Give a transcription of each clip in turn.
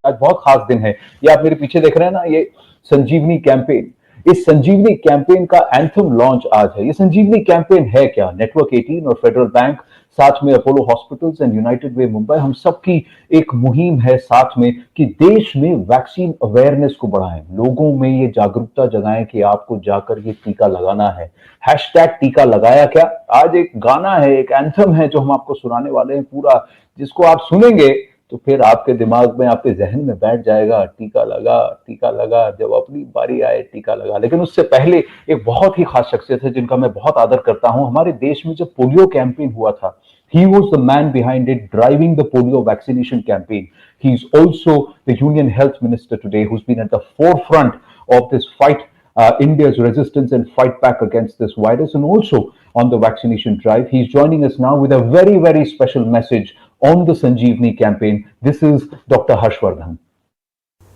आज बहुत खास दिन है। ये आप मेरे पीछे देख रहे हैं ना, ये संजीवनी कैंपेन, इस संजीवनी कैंपेन का एंथम लॉन्च आज है। ये संजीवनी कैंपेन है क्या? नेटवर्क 18 और फेडरल बैंक, साथ में अपोलो हॉस्पिटल्स एंड यूनाइटेड वे मुंबई, हम सबकी एक मुहिम है साथ में कि देश में वैक्सीन अवेयरनेस को बढ़ाएं, लोगों में ये जागरूकता जगाएं कि आपको जाकर ये टीका लगाना है। हैशटैग टीका लगाया क्या, आज एक गाना है, एक एंथम है जो हम आपको सुनाने वाले हैं पूरा, जिसको आप सुनेंगे तो फिर आपके दिमाग में, आपके जहन में बैठ जाएगा, टीका लगा, जब अपनी बारी आए टीका लगा। लेकिन उससे पहले एक बहुत ही खास शख्सियत है जिनका मैं बहुत आदर करता हूं। हमारे देश में जब पोलियो कैंपेन हुआ था, he was the man behind it, driving the polio vaccination campaign. He is also the Union Health Minister today, who's been at the forefront of this fight, India's resistance and fight back against this virus, and also on the vaccination drive. He's joining us now with a very, very special message on the Sanjeevani campaign. This is Dr. Harshvardhan.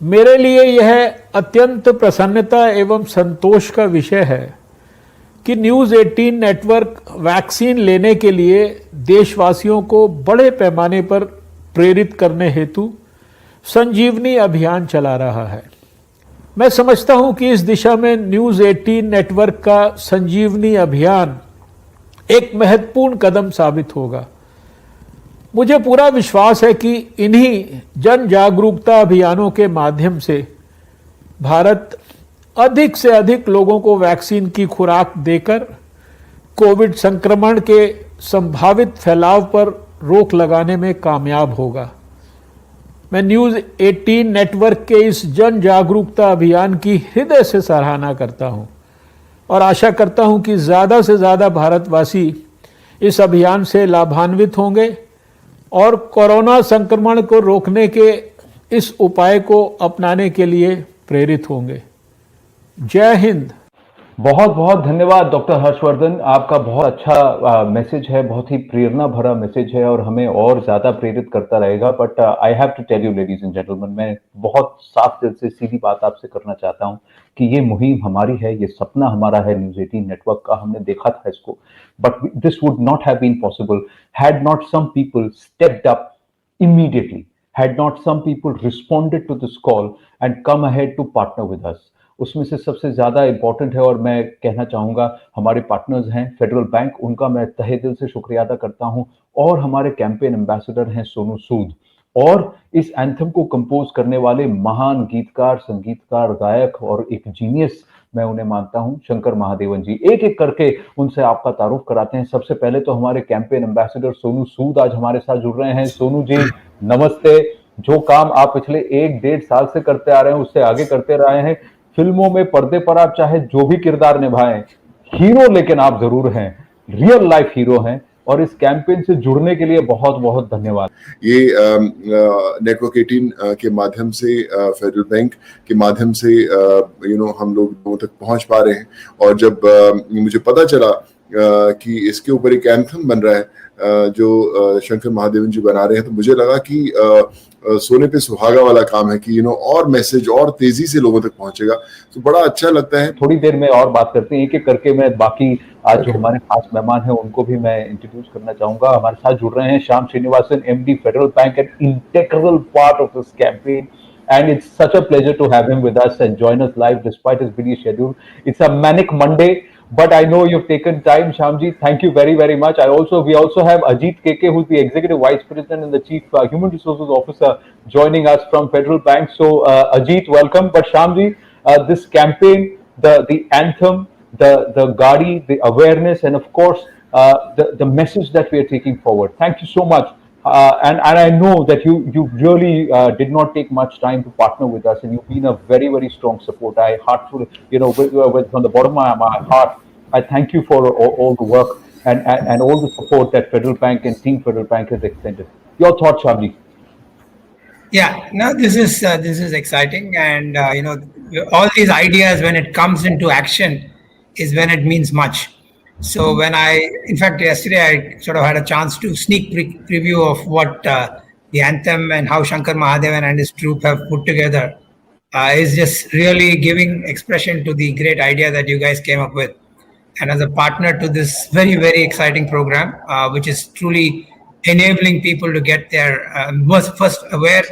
मेरे लिए यह अत्यंत प्रसन्नता एवं संतोष का विषय है कि न्यूज़ 18 नेटवर्क वैक्सीन लेने के लिए देशवासियों को बड़े पैमाने पर प्रेरित करने हेतु संजीवनी अभियान चला रहा है। मैं समझता हूं कि इस दिशा में न्यूज़ 18 नेटवर्क का संजीवनी अभियान एक महत्वपूर्ण कदम साबित होगा। मुझे पूरा विश्वास है कि इन्हीं जन जागरूकता अभियानों के माध्यम से भारत अधिक से अधिक लोगों को वैक्सीन की खुराक देकर कोविड संक्रमण के संभावित फैलाव पर रोक लगाने में कामयाब होगा। मैं न्यूज़ 18 नेटवर्क के इस जन जागरूकता अभियान की हृदय से सराहना करता हूं और आशा करता हूं कि ज़्यादा से ज़्यादा भारतवासी इस अभियान से लाभान्वित होंगे और कोरोना संक्रमण को रोकने के इस उपाय को अपनाने के लिए प्रेरित होंगे। जय हिंद। बहुत बहुत धन्यवाद डॉक्टर हर्षवर्धन, आपका बहुत अच्छा मैसेज है, बहुत ही प्रेरणा भरा मैसेज है और हमें और ज्यादा प्रेरित करता रहेगा। But I have to tell you ladies and gentleman, मैं बहुत साफ दिल से सीधी बात आपसे करना चाहता हूं कि ये मुहिम हमारी है, ये सपना हमारा है न्यूज़ 18 नेटवर्क का, हमने देखा था इसको, but this would not have been possible had not some people stepped up immediately, had not some people responded to this call and come ahead to partner with us. उसमें से सबसे ज्यादा important है और मैं कहना चाहूंगा हमारे पार्टनर्स हैं फेडरल बैंक, उनका मैं तहे दिल से शुक्रिया अदा करता हूं, और हमारे कैंपेन एम्बेसडर हैं सोनू सूद, और इस एंथम को कंपोज करने वाले महान गीतकार, संगीतकार, गायक और एक जीनियस मैं उन्हें मानता हूं, शंकर महादेवन जी। एक एक करके उनसे आपका तारुफ कराते हैं। सबसे पहले तो हमारे कैंपेन एम्बेसडर सोनू सूद आज हमारे साथ जुड़ रहे हैं। सोनू जी नमस्ते। जो काम आप पिछले 1-1.5 साल से करते आ रहे हैं उससे आगे करते रहे हैं। फिल्मों में पर्दे पर आप चाहे जो भी किरदार निभाएं, हीरो लेकिन आप जरूर हैं, रियल लाइफ हीरो हैं, और इस कैंपेन से जुड़ने के लिए बहुत बहुत धन्यवाद। ये नेटवर्क 18 के माध्यम से, फेडरल बैंक के माध्यम से हम लोगों तक पहुंच पा रहे हैं। और जब मुझे पता चला कि इसके ऊपर एक एंथम बन रहा है जो शंकर महादेवन जी बना रहे हैं, तो मुझे लगा कि सोने पे सुहागा वाला काम है कि और मैसेज और तेजी से लोगों तक पहुंचेगा, तो बड़ा अच्छा लगता है। थोड़ी देर में और बात करते हैं, एक एक करके मैं बाकी आज जो हमारे खास मेहमान हैं उनको भी मैं इंट्रोड्यूस करना चाहूंगा। हमारे साथ जुड़ रहे हैं Shyam Srinivasan, MD federal bank, an integral part of this campaign, and it's such a pleasure to have him with us and join us live despite his busy schedule. It's a manic Monday, but I know you've taken time, Shyamji. Thank you very, very much. We also have Ajit KK, who's the Executive Vice President and the Chief Human Resources Officer, joining us from Federal Bank. So, Ajit, welcome. But Shyamji, this campaign, the anthem, the Gadi, the awareness, and of course, the message that we are taking forward. Thank you so much. And I know that you really did not take much time to partner with us, and you've been a very, very strong support. I heartfully, from the bottom of my heart, I thank you for all the work and all the support that Federal Bank and Team Federal Bank has extended. Your thoughts, Shyamji? Yeah, no, this is exciting, and all these ideas, when it comes into action, is when it means much. So in fact, yesterday I sort of had a chance to sneak preview of what the anthem and how Shankar Mahadevan and his troupe have put together is just really giving expression to the great idea that you guys came up with. And as a partner to this very, very exciting program, which is truly enabling people to get their first aware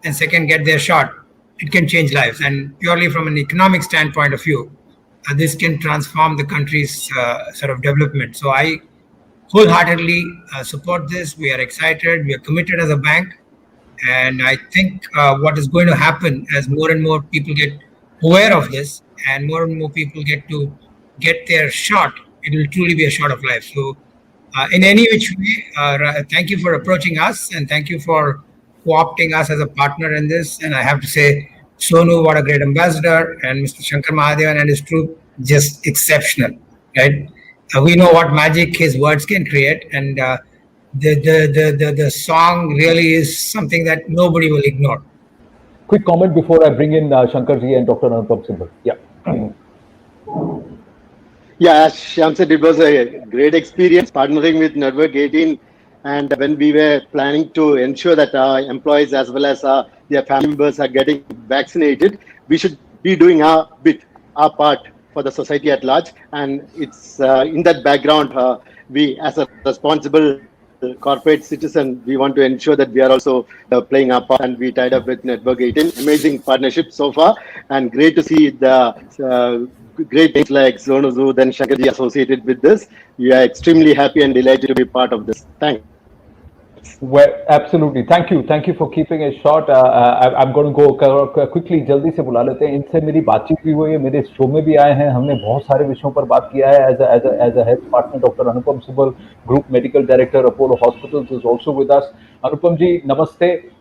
and second get their shot, it can change lives. And purely from an economic standpoint of view, this can transform the country's sort of development. So I wholeheartedly support this. We are excited. We are committed as a bank. And I think what is going to happen as more and more people get aware of this and more people get to get their shot, it will truly be a shot of life. So in any which way, thank you for approaching us and thank you for co-opting us as a partner in this. And I have to say, Sonu, what a great ambassador, and Mr. Shankar Mahadevan and his troop, just exceptional, right? We know what magic his words can create, and the song really is something that nobody will ignore. Quick comment before I bring in Shankarji and Dr. Anupam Sibal. Yeah. Yeah, as Shyam said, it was a great experience partnering with Network 18. And when we were planning to ensure that our employees as well as their family members are getting vaccinated, we should be doing our bit, our part for the society at large. And it's in that background, we as a responsible corporate citizen, we want to ensure that we are also playing our part, and we tied up with Network 18. Amazing partnership so far, and great to see the great names like Sonu Sood and Shankarji associated with this. We are extremely happy and delighted to be part of this. Thanks. Well, absolutely. Thank you for keeping it short. I'm going to go quickly, जल्दी से बुला लेते हैं. इनसे मेरी बातचीत भी हुई है, मेरे शो में भी आए हैं. हमने बहुत सारे विषयों पर बात किया है. As a health partner, Dr. Anupam Sibal, Group Medical Director, Apollo Hospitals, is also with us. Anupam ji, namaste.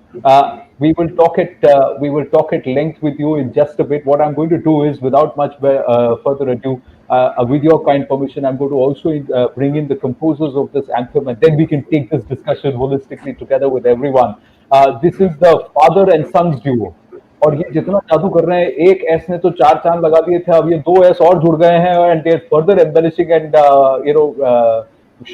We will talk at length with you in just a bit. What I'm going to do is, without much further ado, with your kind permission, I'm going to also bring in the composers of this anthem, and then we can take this discussion holistically together with everyone. This is the father and sons duo. और ये जितना जादू कर रहे हैं, एक S ने तो 4 चांद लगा दिए थे, अब ये 2 एस और जुड़ गए हैं, and they're further embellishing and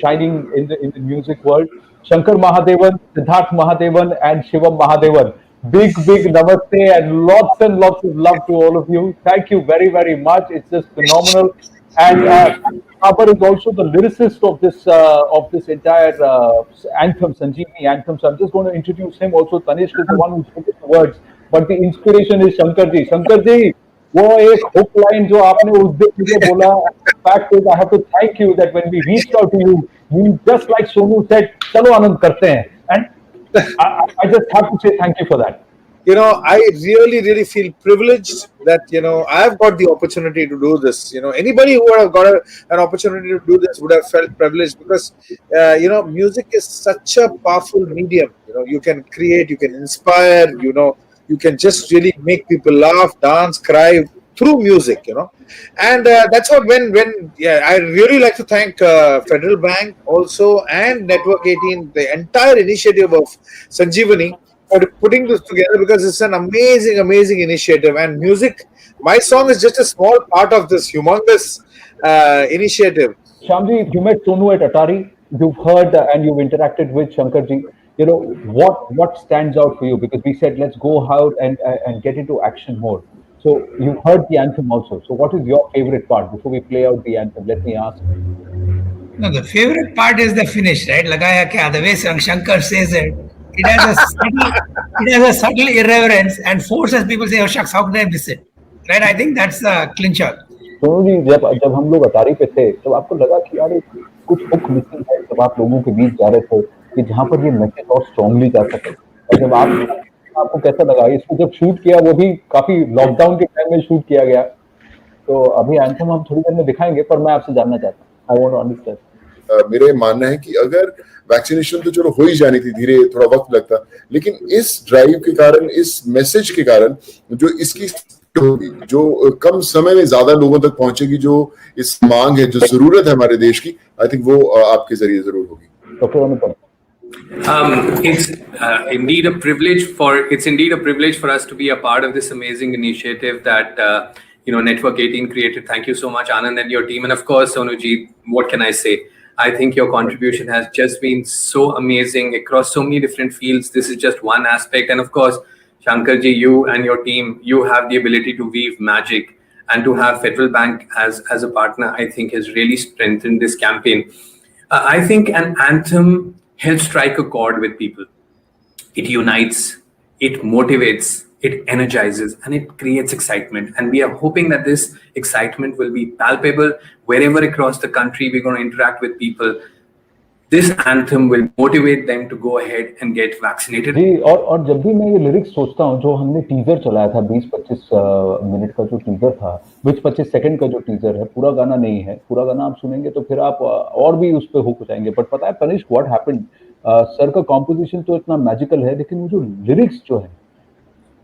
shining in the music world. Shankar Mahadevan, Siddharth Mahadevan, and Shivam Mahadevan. Big namaste and lots of love to all of you. Thank you very, very much. It's just phenomenal. And Abar is also the lyricist of this entire anthem, Sanjeevani anthem. So I'm just going to introduce him. Also, Tanishq is the one who spoke the words. But the inspiration is Shankarji. Shankarji, वो एक hook line जो आपने उस दिन मुझे बोला. Fact is, I have to thank you that when we reached out to you, you just like Sonu said, चलो आनंद करते हैं. And I just have to say thank you for that. I really feel privileged that, I've got the opportunity to do this. Anybody who would have got an opportunity to do this would have felt privileged because, music is such a powerful medium. You can create, you can inspire, you can just really make people laugh, dance, cry through music, and that's what I really like to thank Federal Bank also and Network 18, the entire initiative of Sanjeevani for putting this together, because it's an amazing initiative. And music, my song is just a small part of this humongous initiative. Shyamji, you met Sonu at Atari. You've heard and you've interacted with Shankarji. What stands out for you? Because we said let's go out and get into action more. So you heard the anthem also. So what is your favorite part? Before we play out the anthem, let me ask. No, the favorite part is the finish, right? Lagaya kya, the way Shankar says it. It has a subtle irreverence and forces people to say, oh shucks, how can I miss it? Right? I think that's the clincher. Sonu ji, जब हम लोग अटारी पे थे, तब आपको लगा कि यार कुछ हुक मिसिंग है, जब आप लोगों के बीच जा रहे थे कि जहाँ पर ये मैसेज और स्ट्रांगली जा सके. और जब आपको कैसा लगा? इसको जब शूट किया, वो भी काफी लॉकडाउन के टाइम में शूट किया गया. तो अभी एंथम हम थोड़ी देर में दिखाएंगे, पर मैं आपसे जानना चाहता हूँ. I want to understand. मेरे मानना है कि अगर वैक्सीनेशन तो चलो हो ही जानी थी, धीरे थोड़ा वक्त लगता, लेकिन इस ड्राइव के कारण, इस मैसेज के कारण जो इसकी होगी, जो कम समय में ज्यादा लोगों तक पहुंचेगी, जो इस मांग है, जो जरूरत है हमारे देश की, आई थिंक वो आपके जरिए जरूर होगी. Doctor Anupam. It's indeed a privilege for us to be a part of this amazing initiative that Network 18 created. Thank you so much, Anand, and your team, and of course, Sonuji. What can I say? I think your contribution has just been so amazing across so many different fields. This is just one aspect, and of course, Shankarji, you and your team, you have the ability to weave magic, and to have Federal Bank as a partner, I think has really strengthened this campaign. I think an anthem helps strike a chord with people. It unites, it motivates, it energizes, and it creates excitement. And we are hoping that this excitement will be palpable wherever across the country we're going to interact with people. This anthem will motivate them to go ahead and get vaccinated. जी, और जब भी मैं ये lyrics सोचता हूँ, जो हमने teaser चलाया था 20-25 मिनट का जो टीजर था, 20-25 सेकंड का जो टीजर है, पूरा गाना नहीं है, पूरा गाना आप सुनेंगे तो फिर आप और भी उस पे हुक हो जाएंगे। बट पता है तनिष्क व्हाट हैपेंड, सर का कॉम्पोजिशन तो इतना मैजिकल है, लेकिन वो जो लिरिक्स जो है,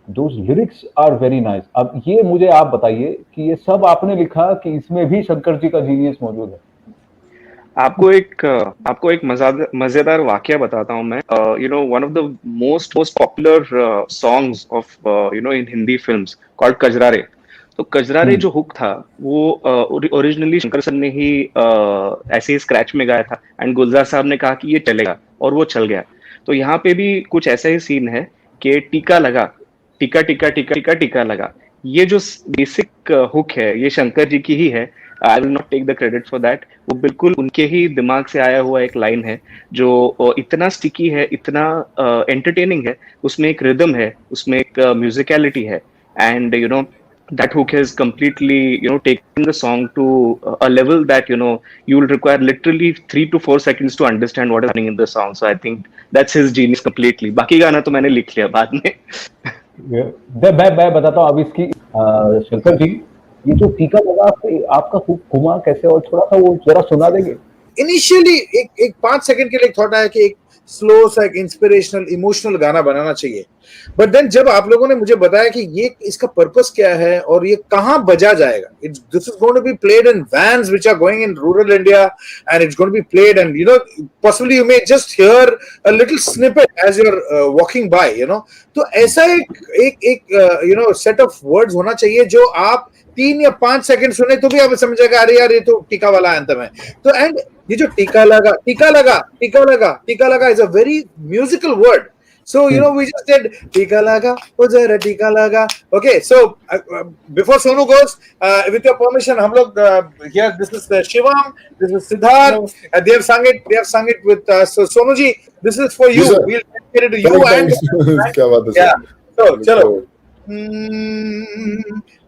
those lyrics are very nice. अब ये मुझे आप बताइए कि ये सब आपने लिखा कि इसमें भी शंकर जी का जीनियस मौजूद है? आपको एक मजेदार वाकया बताता हूँ मैं। One of the most popular songs of in Hindi films called Kajrare. तो कजरारे जो हुक था वो ओरिजिनली शंकर सर ने ही ऐसे ही स्क्रैच में गाया था, एंड गुलजार साहब ने कहा कि ये चलेगा, और वो चल गया। तो यहाँ पे भी कुछ ऐसा ही सीन है कि टीका लगा, टीका टीका टीका टीका टीका लगा। ये जो बेसिक हुक है ये शंकर जी की ही है। I will not take the credit for that. वो बिल्कुल उनके ही दिमाग से आया हुआ एक लाइन है जो इतना स्टिकी है, इतना एंटरटेनिंग है। उसमें एक रिदम है, उसमें एक म्यूजिकलिटी है, and that hook has completely taken the song to a level that you will require literally 3 to 4 seconds to understand what is happening in the song. So I think that's his genius completely. बाकी गाना तो मैंने लिख लिया बाद में। मैं बताता हूँ अब इसकी। शंकर जी, ये जो टीका लगा आपका हुक घुमा कैसे, और थोड़ा सा वो जरा सुना देंगे? इनिशियली एक 5 सेकंड के लिए थॉट आया कि एक स्लो सा, एक इंस्पिरेशनल इमोशनल गाना बनाना चाहिए। बट देन जब आप लोगों ने मुझे बताया कि ये इसका पर्पस क्या है और ये कहाँ बजा जाएगा, this is going to be played in vans which are going in rural India, and it's going to be played, and possibly you may just hear a little snippet as you are walking by, तो ऐसा एक set of words होना चाहिए जो आप 3 या 5 second सुने तो भी आप समझेगा अरे यार ये तो टीका वाला एंथम है। तो एंड ये जो टीका लगा टीका लगा टीका लगा टीका लगा is a very musical word. So we just did tika laga, oh zara tika laga. Okay, so before Sonu goes, with your permission, hum log here. This is Shivam, this is Siddharth. They have sung it with so Sonu ji. This is for you. We'll dedicate it to you and क्या बात है? yeah. So chalo.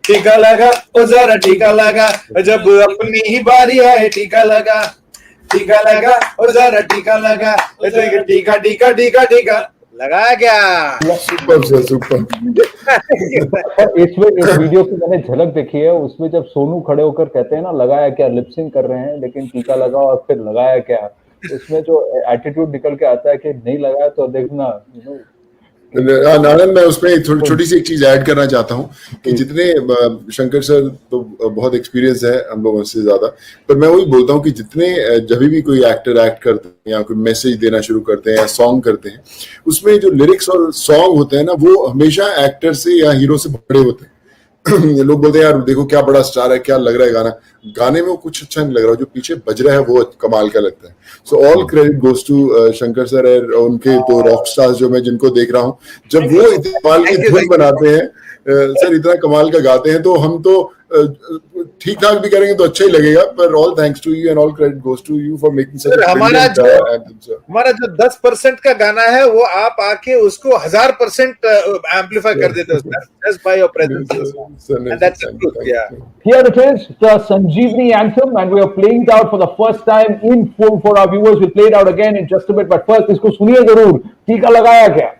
टीका लगा, ओ जरा टीका लगा, जब अपनी ही बारी आए टीका लगा, टीका लगा, ओ जरा टीका लगा, टीका टीका टीका टीका लगाया क्या? Super sir, super. इसमें एक वीडियो की मैंने झलक देखी है, उसमें जब सोनू खड़े होकर कहते हैं ना लगाया क्या, लिपसिंग कर रहे हैं लेकिन टीका लगा और फिर लगाया क्या, उसमें जो एटीट्यूड निकल के आता है कि नहीं लगाया तो देखना। नारायण, मैं उसमें छोटी सी एक चीज ऐड करना चाहता हूँ कि जितने शंकर सर तो बहुत एक्सपीरियंस है हम लोगों से ज्यादा, पर मैं वही बोलता हूँ कि जितने जब भी कोई एक्टर एक्ट करते हैं या कोई मैसेज देना शुरू करते हैं या सॉन्ग करते हैं, उसमें जो लिरिक्स और सॉन्ग होते हैं ना, वो हमेशा एक्टर से या हीरो से बड़े होते हैं। लोग बोलते हैं यार देखो क्या बड़ा स्टार है, क्या लग रहा है गाना, गाने में वो कुछ अच्छा नहीं लग रहा, जो पीछे बज रहा है वो कमाल का लगता है। So all credit goes to Shankar sir और उनके दो रॉक स्टार्स जो मैं जिनको देख रहा हूँ, जब वो इतने कमाल की धुन बनाते हैं, सर इतना कमाल का गाते हैं, तो हम तो ठीक ठाक भी करेंगे तो अच्छा ही लगेगा, पर all thanks to you and all credit goes to you for making such a हमारा जो 10% का गाना है वो आप आके उसको 1000% एम्पलीफाई कर देते हो just by your presence, and that's true. या Here it is, the Sanjeevani anthem, and we are playing it out for the first time in full for our viewers. We'll play it out again in just a bit, but first इसको सुनिए जरूर, टीका लगाया क्या।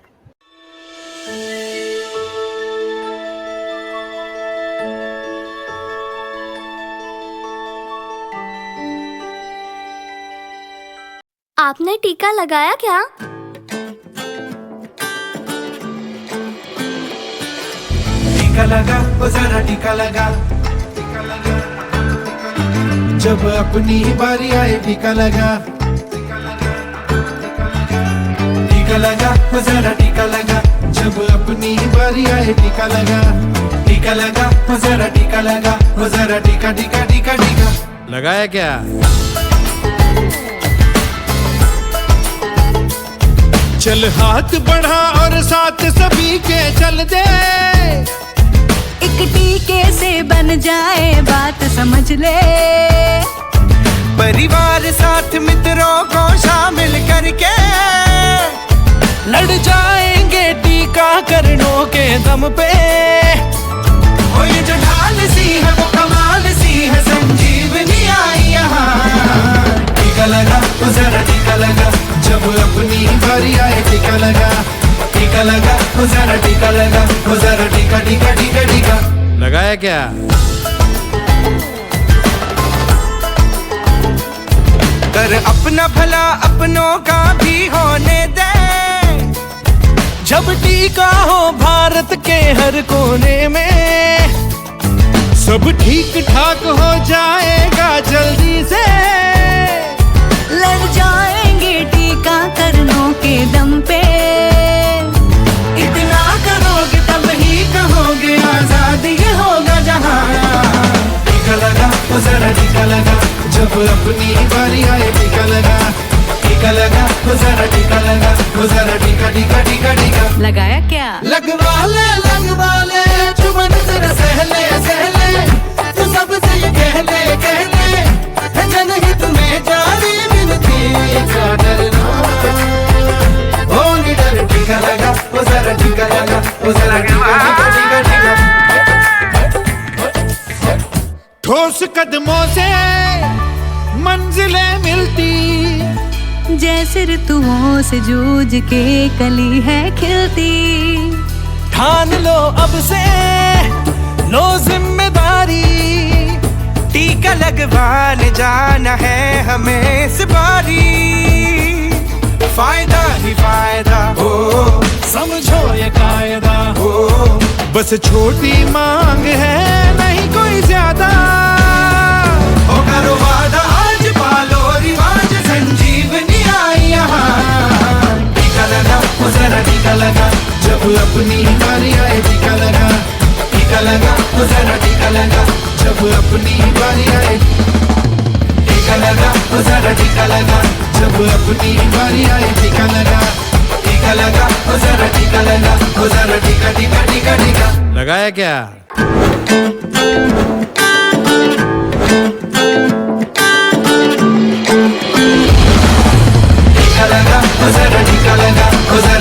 आपने टीका लगाया क्या? टीका लगा, ओ जरा टीका लगा, जब अपनी ही बारी आए टीका लगा, टीका लगा, ओ जरा टीका लगा, जब अपनी ही बारी आए टीका लगा, टीका लगा, ओ जरा टीका लगा, ओ जरा टीका टीका टीका टीका लगाया क्या? चल हाथ बढ़ा और साथ सभी के चल दे, एक टीके से बन जाए बात समझ ले, परिवार साथ मित्रों को शामिल करके लड़ जाएंगे टीकाकरणों के दम पे। ओ ये जो ढाल सी है वो कमाल सी है, संजीवनी आई यहाँ। टीका लगा तो जरा टीका लगा, जब अपनी बारी आए टीका लगा। टीका लगा तो जरा टीका लगा, तो जरा टीका टीका टीका टीका लगाया क्या? कर अपना भला अपनों का भी होने दे, जब टीका हो भारत के हर कोने में, सब ठीक ठाक हो जाएगा जल्दी से। लड़ जाएंगे टीकाकरणों के दम पे। इतना करोगे तब ही कहोगे आजाद ये होगा जहां। टीका लगा तो जरा टीका लगा, जब अपनी बारी आए टीका लगा। टीका लगा तो जरा टीका लगा, तो जरा टीका टीका टीका टीका लगाया क्या? लगवा ले चुमन जरा सहले सहले, तू सबसे ये कह ले जनहित में जारी मिलती का डरना। ओ निडर टीका लगा, ओ जरा टीका लगा, ओ जरा टीका टीका टीका। ठोस कदमों से मंजिलें मिलती, जैसे ऋतुओं से जूझ के कली है खिलती। ठान लो अब से लो जिम्मेदारी, टीका लगवाने जाना है हमें इस बारी। फायदा ही फायदा हो, समझो ये कायदा हो, बस छोटी मांग है नहीं कोई ज्यादा। ओ करो वादा आज पालो रिवाज, संजीवनी आई यहाँ। टीका लगा ओ जरा टीका लगा, जब अपनी बारी आए टीका लगा। टीका लगा ओ जरा टीका लगा, जब अपनी बारी आए। टीका लगा ओ जरा टीका लगा, जब अपनी बारी आए टीका लगा। टीका लगा ओ जरा टीका लगा, ओ जरा टीका टीका टीका टीका लगाया क्या?